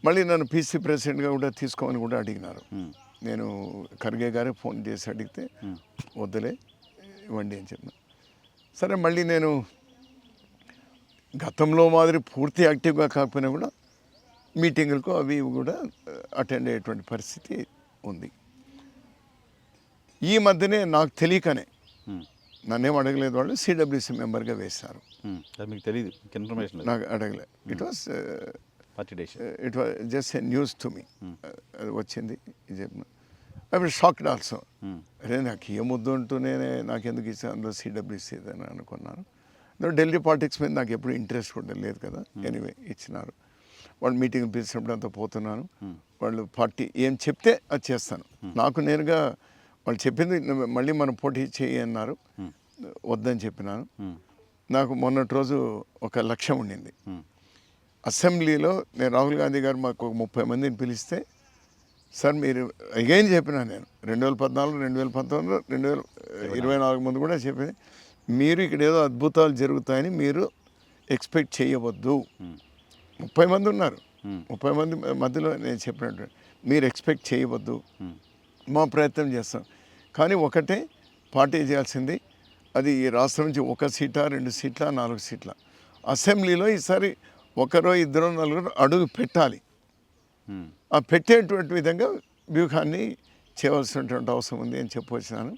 మళ్ళీ నన్ను పీసీ ప్రెసిడెంట్గా కూడా తీసుకోమని కూడా అడిగినారు. నేను ఖర్గే గారే ఫోన్ చేసి అడిగితే వద్దులే ఇవ్వండి అని చెప్పిన. సరే మళ్ళీ నేను గతంలో మాదిరి పూర్తి యాక్టివ్గా కాకపోయినా కూడా మీటింగులకు అవి ఇవి కూడా అటెండ్ అయ్యేటువంటి పరిస్థితి ఉంది. ఈ మధ్యనే నాకు తెలియకనే నన్నేం అడగలేదు, వాళ్ళు సిడబ్ల్యూసి మెంబర్గా వేశారు. మీకు తెలియదు, ఇన్ఫర్మేషన్ నాకు అడగలేదు. It was just a news to me. అది వచ్చింది ఇది చెప్పిన. I was shocked also. అరే నాకు ఏమొద్దు అంటూనే నాకు ఎందుకు ఇచ్చాను అందులో సిడబ్ల్యూసి అని అనుకున్నాను. ఢిల్లీ పాలిటిక్స్ మీద నాకు ఎప్పుడు ఇంట్రెస్ట్ కూడా లేదు కదా. ఎనీవే ఇచ్చినారు. వాళ్ళు మీటింగ్ పిలిచినప్పుడు అంతా పోతున్నాను. వాళ్ళు పార్టీ ఏం చెప్తే అది చేస్తాను. నాకు నేరుగా వాళ్ళు చెప్పింది మళ్ళీ మనం పోటీ చేయి అన్నారు, వద్దని చెప్పినాను. నాకు మొన్నటి రోజు ఒక లక్ష్యం ఉండింది. అసెంబ్లీలో నేను రాహుల్ గాంధీ గారు మాకు ఒక 30 మందిని పిలిస్తే, సార్ మీరు అగైన్ చెప్పినా నేను 2014, 2019, 2024 ముందు కూడా చెప్పింది, మీరు ఇక్కడ ఏదో అద్భుతాలు జరుగుతాయని మీరు ఎక్స్పెక్ట్ చేయవద్దు. 30 మంది ఉన్నారు, 30 మంది మధ్యలో నేను చెప్పినట్టు మీరు ఎక్స్పెక్ట్ చేయవద్దు, మా ప్రయత్నం చేస్తాం. కానీ ఒకటే పార్టీ చేయాల్సింది, అది ఈ రాష్ట్రం నుంచి 1 సీటా 2 సీట్ల 4 సీట్ల అసెంబ్లీలో ఈసారి 1, 2, 4 అడుగు పెట్టాలి. ఆ పెట్టేటువంటి విధంగా వ్యూహాన్ని చేయవలసినటువంటి అవసరం ఉంది అని చెప్పొచ్చినాను.